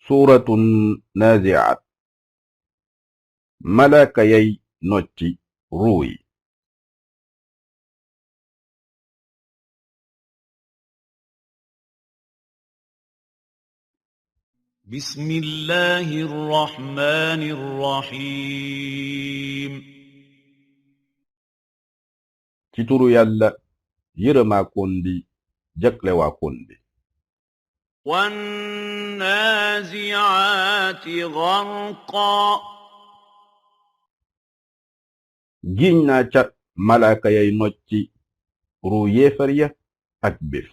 سورة نازعات ملaka yay nocci ruuy بسم الله الرحمن الرحيم ci turu yàlla yërëmaa kondi jaglewaa kondi والنازعات غرقا giñ naa ca malaka yay nocci ruu yéefar ya ak bés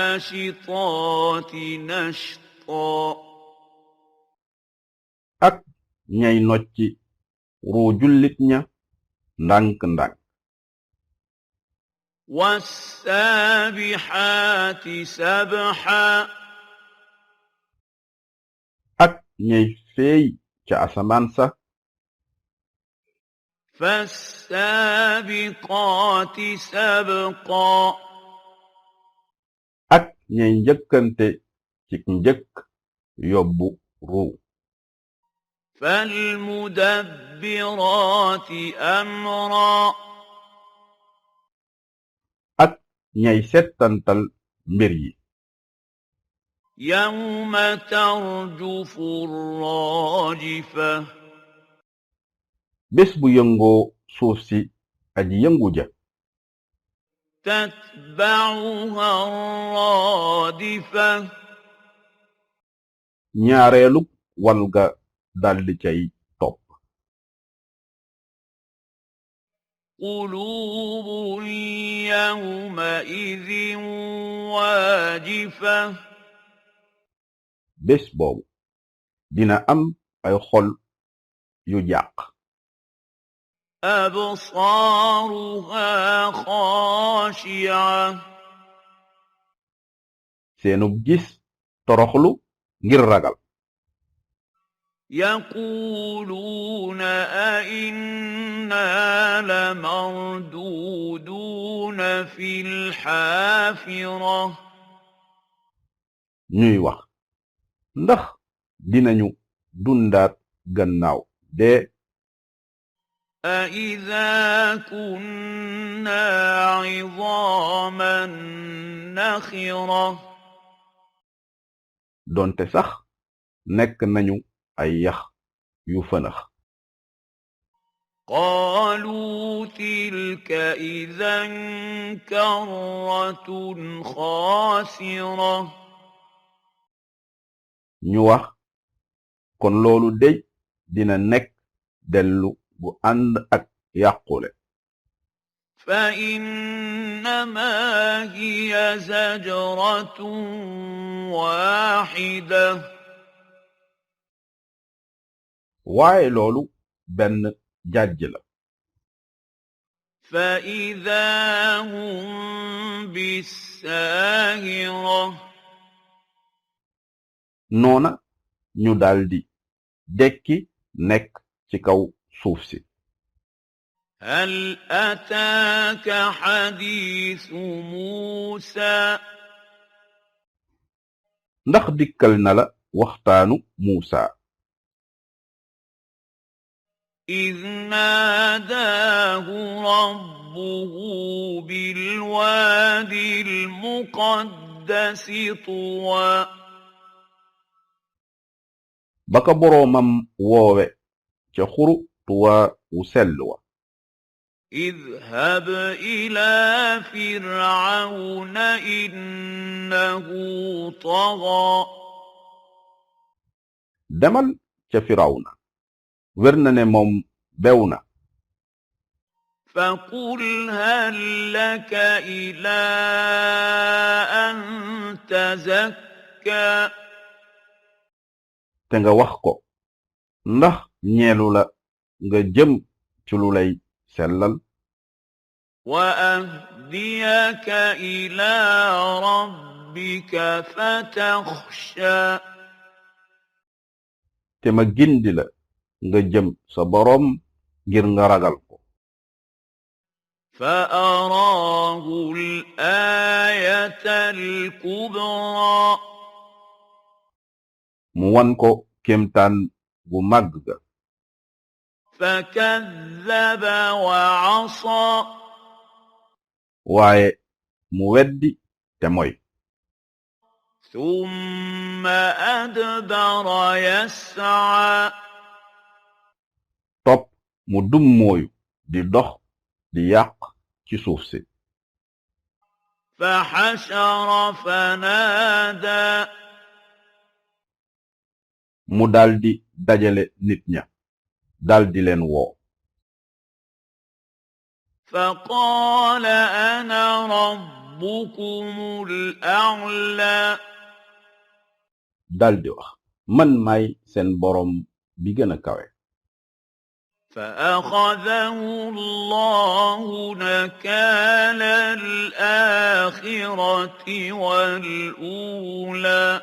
والناشطات نشطا ak ñay nocci ruu jullit ña ndànk ndànk والسابحات سبحا ak ñay feey ca asamaan sa فالسابقات سبقا ak ñay njëkkante ci njëkk yóbbu ruu فالمدبرات أمرا ak ñay settantal mbir yi يوم ترجف الراجفة bés bu yëngoo suuf si aji yëngu ja تتبعها الرادفة ñaareelug walga daldi cay topp قلوب يومئذ واجفة bés boobu dina am ay xol yu jàq أبصارها خاشعة seenub gis toroxlu ngir ragal يقولون أئنا لمردودون في الحافرة ñuy wax ndax dinañu dundaat gannaaw dee أإذا كنا عظاما نخرة donte sax nekk nañu ay yax yu fënax قالوا تلك إذا كرة خاسرة ñu wax kon loolu dey dina nekk dellu bu ànd ak yàqule فإنما هي زجرة واحدة waaye loolu benn jàjj la فإذا هم بالساهرة noona ñu daldi dekki nekk ci kaw suuf si هل أتاك حديث موسى ndax dikkal na la waxtaanu Muusa إذ ناداه ربه بالوادي المقدس طوى ba ka boroomam woowe ca xuru Tuwaa wu sell wa اذهب إلى فرعون إنه طغى demal ca Firawna wér na ne moom bew na فقل هل لك إلى أن تزكى te nga wax ko ndax ñeelu la nga jëm ci lu lay sellal وأهديك إلى ربك فتخشى te ma gindi la nga jëm sa boroom ngir nga ragal ko فأراه الآية الكبرى mu wan ko kéemtaan gu màgg ga فكذب وعصى waaye mu weddi te moy ثم أدبر يسعى topp mu dummóoyu di dox di yàq ci suuf si فحشر فنادى mu daldi dajale nit ña daldi leen woo فقال أنا ربكم الأعلى daldi wax man may seen boroom bi gën a kawe فأخذه الله نكال الآخرة والأولى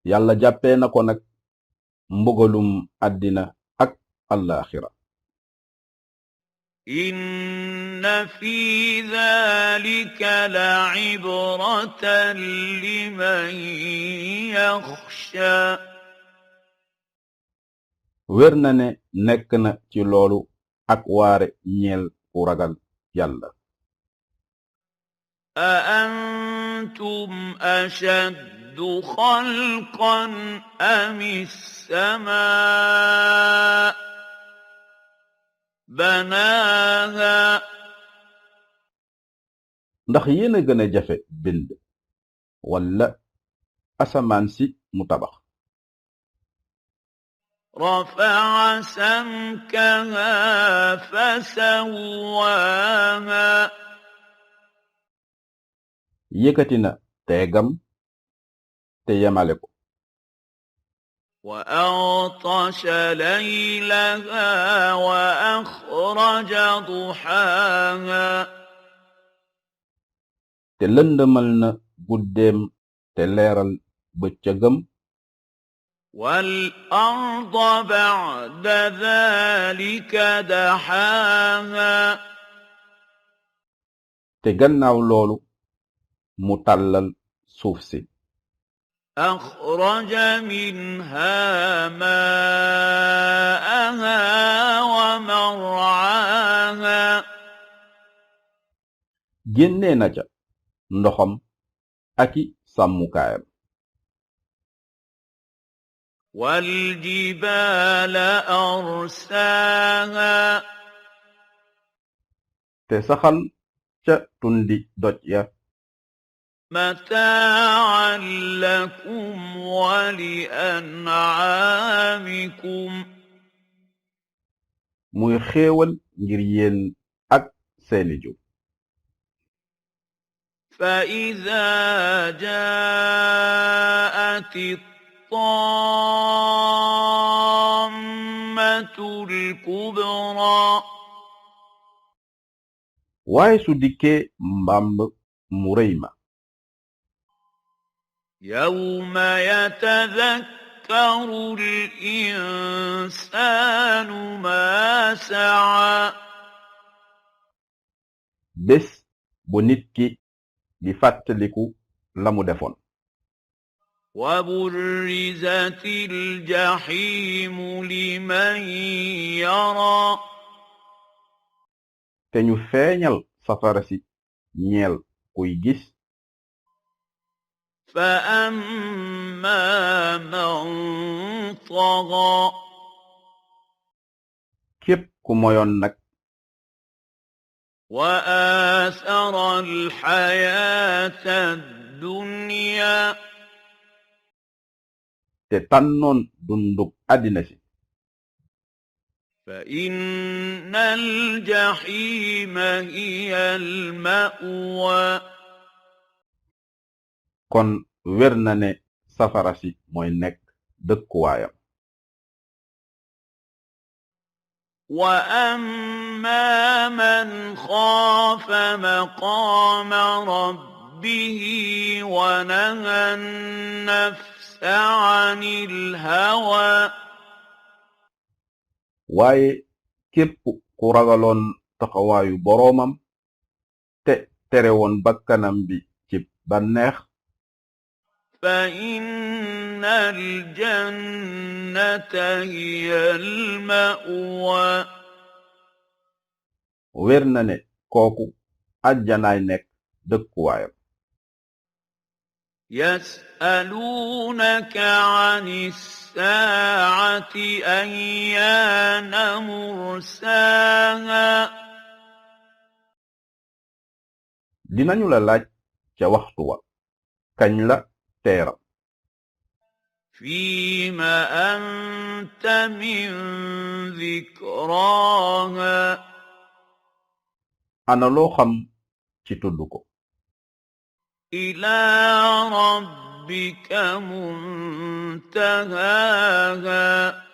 yàlla jàppee na ko nag mbugalum àddina ak àllaaxira إن في ذلك لعبرة لمن يخشى wér na ne nekk na ci loolu ak waare ñeel ku ragal yàlla أأنتم أشد خلقا أم السماء بناها ndax yéen a gën a jafe bind walla asamaan si mu tabax رفع سمكها فسواها yëkkati na teegam te yemale ko وأغطش ليلها وأخرج ضحاها te lëndëmal na guddeem te leeral bëccëgam والأرض بعد ذلك دحاها te gannaaw loolu mu tàllal suuf si أخرج منها ماءها ومرعاها génnee na ca ndoxam aki sàmmukaayam والجبال أرساها te saxal ca tundi doj ya متاعا لكم ولأنعامكم muy xéewal ngir yéen ak seeni jur فإذا جاءت الطامة الكبرى waaye su dikkee mbàmb mu rëy ma يوم يتذكر الإنسان ما سعى bés bu nit ki di fàttaliku la mu defoon وبرزت الجحيم لمن يرى te ñu feeñal safara si ñeel kuy gis فأما من طغى képp ku moyoon nag وآثر الحياة الدنيا te tànnoon dundug àddina si فإن الجحيم هي المأوى kon wér na ne safara si mooy nekk dëkkuwaayam وأما من خاف مقام ربه ونهى النفس عن الهوى waaye képp ku ragaloon taxawaayu boroomam te tere woon bakkanam bi ci bànneex فإن الجنة هي المأوى wér na ne kooku àjjanaay nekk dëkkuwaayam يسألونك عن الساعة أيان مرساها dinañu la laaj ca waxtu wa kañ la teeram فيم أنت من ذكراها ana loo xam ci tudd ko إلى ربك منتهاها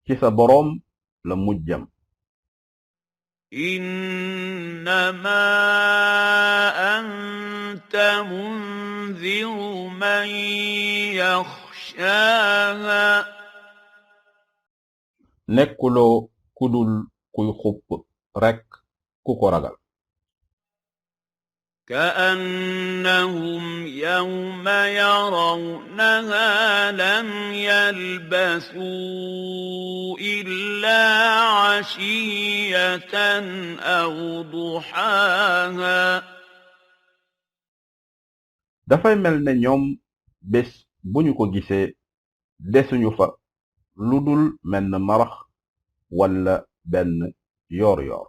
ci sa boroom la mujjam إنما أنت منذر من يخشاها nekkuloo kudul kuy xupp rekk ku ko ragal كأنهم يوم يرونها لم يلبثوا إلا عشية أو ضحاها dafay mel ne ñoom bés bu ñu ko gisee desuñu fa lu dul menn marax walla benn yoor yoor